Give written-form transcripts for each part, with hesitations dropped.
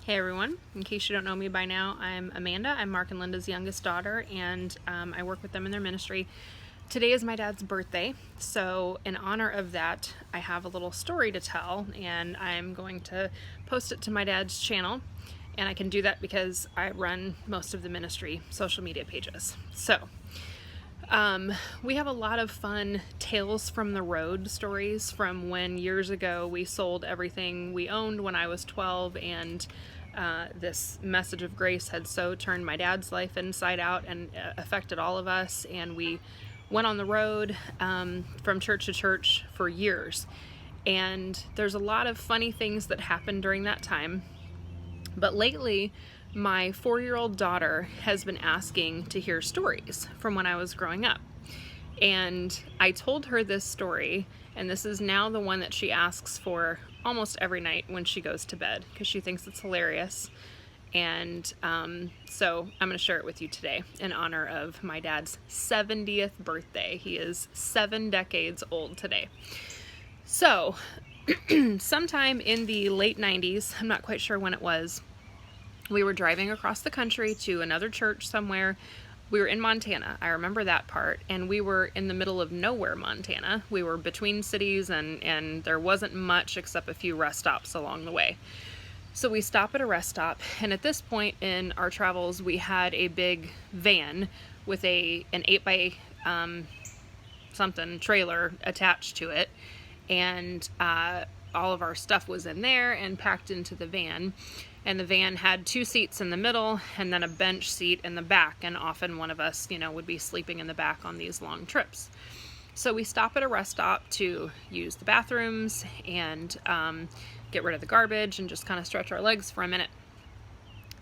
Hey everyone, in case you don't know me by now, I'm Amanda. I'm Mark and Linda's youngest daughter, and I work with them in their ministry. Today is my dad's birthday, so in honor of that, I have a little story to tell, and I'm going to post it to my dad's channel, and I can do that because I run most of the ministry social media pages. So, we have a lot of fun tales from the road stories from when years ago we sold everything we owned when I was 12, and this message of grace had so turned my dad's life inside out and affected all of us, and we went on the road from church to church for years. And there's a lot of funny things that happened during that time. But lately, my 4-year-old daughter has been asking to hear stories from when I was growing up. And I told her this story, and this is now the one that she asks for almost every night when she goes to bed because she thinks it's hilarious. And so I'm going to share it with you today in honor of my dad's 70th birthday. He is 7 decades old today. So sometime in the late 90s, I'm not quite sure when it was, we were driving across the country to another church somewhere. We were in Montana. I remember that part. And we were in the middle of nowhere, Montana. We were between cities, and there wasn't much except a few rest stops along the way. So we stop at a rest stop, and at this point in our travels, we had a big van with an 8x something trailer attached to it, and all of our stuff was in there and packed into the van. And the van had 2 seats in the middle and then a bench seat in the back, and often one of us, would be sleeping in the back on these long trips. So we stop at a rest stop to use the bathrooms and get rid of the garbage and just kind of stretch our legs for a minute.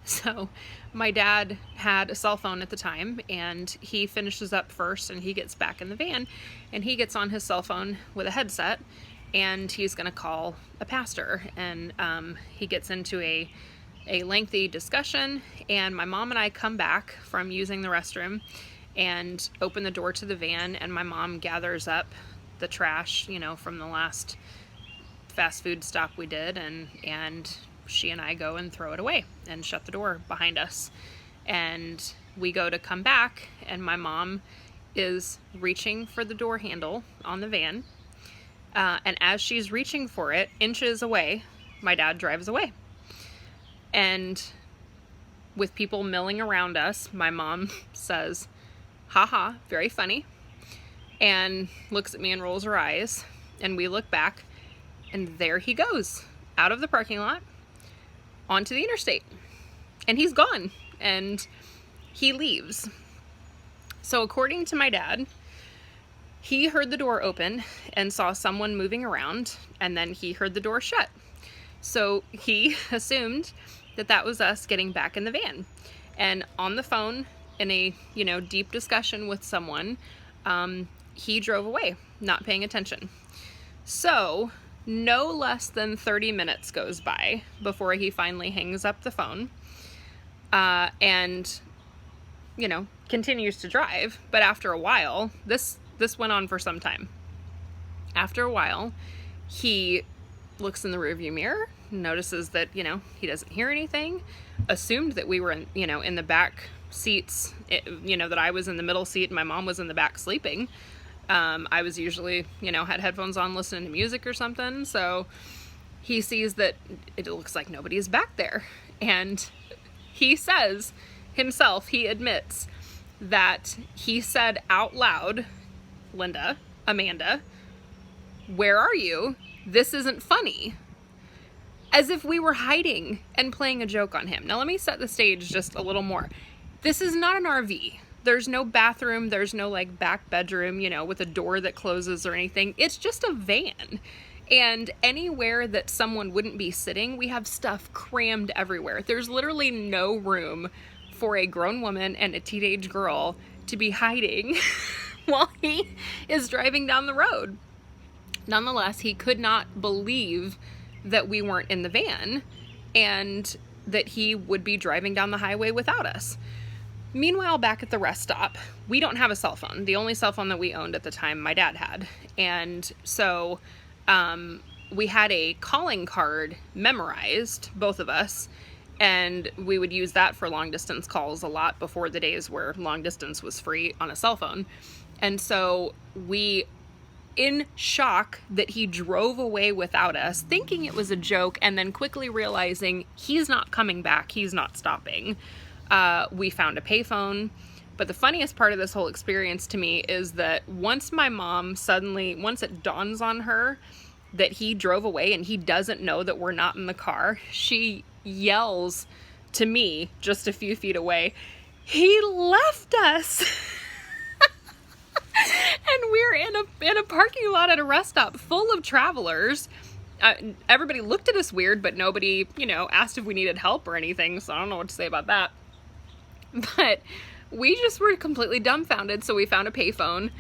So my dad had a cell phone at the time, and he finishes up first and he gets back in the van and he gets on his cell phone with a headset, and he's going to call a pastor. And he gets into a lengthy discussion, and my mom and I come back from using the restroom and open the door to the van, and my mom gathers up the trash, from the last fast food stop we did, and she and I go and throw it away and shut the door behind us. And we go to come back, and my mom is reaching for the door handle on the van, and as she's reaching for it, inches away, my dad drives away. And with people milling around us, my mom says, "Haha, very funny," and looks at me and rolls her eyes. And we look back, and there he goes, out of the parking lot, onto the interstate. And he's gone, and he leaves. So according to my dad, he heard the door open and saw someone moving around, and then he heard the door shut. So he assumed that was us getting back in the van. And on the phone, in a, deep discussion with someone, he drove away, not paying attention. So no less than 30 minutes goes by before he finally hangs up the phone, and, continues to drive. But after a while, this went on for some time. After a while, he looks in the rearview mirror, notices that, he doesn't hear anything, assumed that we were in the back seats, that I was in the middle seat and my mom was in the back sleeping. I was usually, had headphones on listening to music or something. So he sees that it looks like nobody's back there. And he says himself, he admits that he said out loud, "Linda, Amanda, where are you? This isn't funny." As if we were hiding and playing a joke on him. Now let me set the stage just a little more. This is not an RV. There's no bathroom. There's no back bedroom, with a door that closes or anything. It's just a van. And anywhere that someone wouldn't be sitting, we have stuff crammed everywhere. There's literally no room for a grown woman and a teenage girl to be hiding while he is driving down the road. Nonetheless, he could not believe that we weren't in the van and that he would be driving down the highway without us. Meanwhile, back at the rest stop, we don't have a cell phone. The only cell phone that we owned at the time, my dad had. And so we had a calling card memorized, both of us, And we would use that for long distance calls a lot before the days where long distance was free on a cell phone. And so we, in shock that he drove away without us, thinking it was a joke, and then quickly realizing he's not coming back, he's not stopping, we found a payphone. But the funniest part of this whole experience to me is that once my mom once it dawns on her that he drove away and he doesn't know that we're not in the car, she yells to me just a few feet away, "He left us!" And we're in a parking lot at a rest stop full of travelers. Everybody looked at us weird, but nobody, asked if we needed help or anything, so I don't know what to say about that. But we just were completely dumbfounded, so we found a payphone.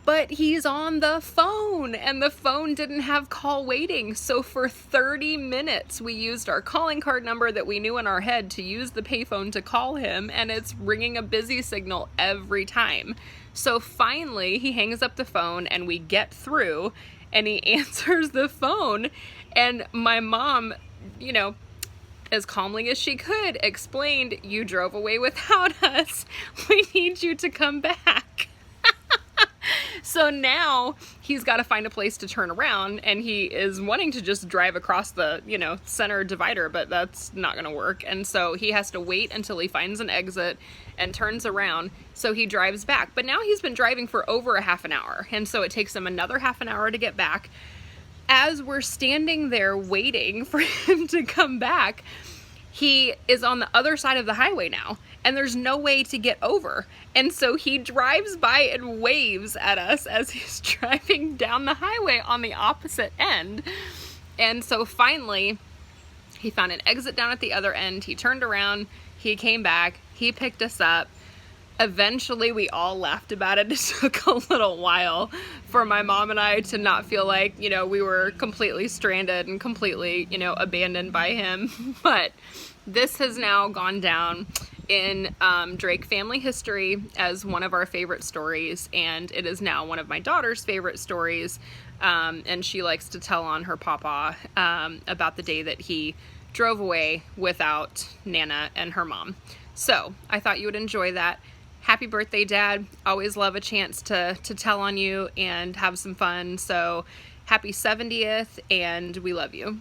But he's on the phone, and the phone didn't have call waiting. So for 30 minutes, we used our calling card number that we knew in our head to use the payphone to call him, and it's ringing a busy signal every time. So finally, he hangs up the phone, and we get through, and he answers the phone, and my mom, as calmly as she could, explained, "You drove away without us. We need you to come back." So now he's got to find a place to turn around, and he is wanting to just drive across the, center divider, but that's not going to work. And so he has to wait until he finds an exit and turns around. So he drives back. But now he's been driving for over a half an hour. And so it takes him another half an hour to get back. As we're standing there waiting for him to come back, he is on the other side of the highway now, and there's no way to get over. And so he drives by and waves at us as he's driving down the highway on the opposite end. And so finally, he found an exit down at the other end. He turned around, he came back, he picked us up. Eventually, we all laughed about it. It took a little while for my mom and I to not feel like, we were completely stranded and completely, abandoned by him. But this has now gone down in Drake family history as one of our favorite stories, and it is now one of my daughter's favorite stories. And she likes to tell on her papa about the day that he drove away without Nana and her mom. So I thought you would enjoy that. Happy birthday, Dad. Always love a chance to tell on you and have some fun. So happy 70th, and we love you.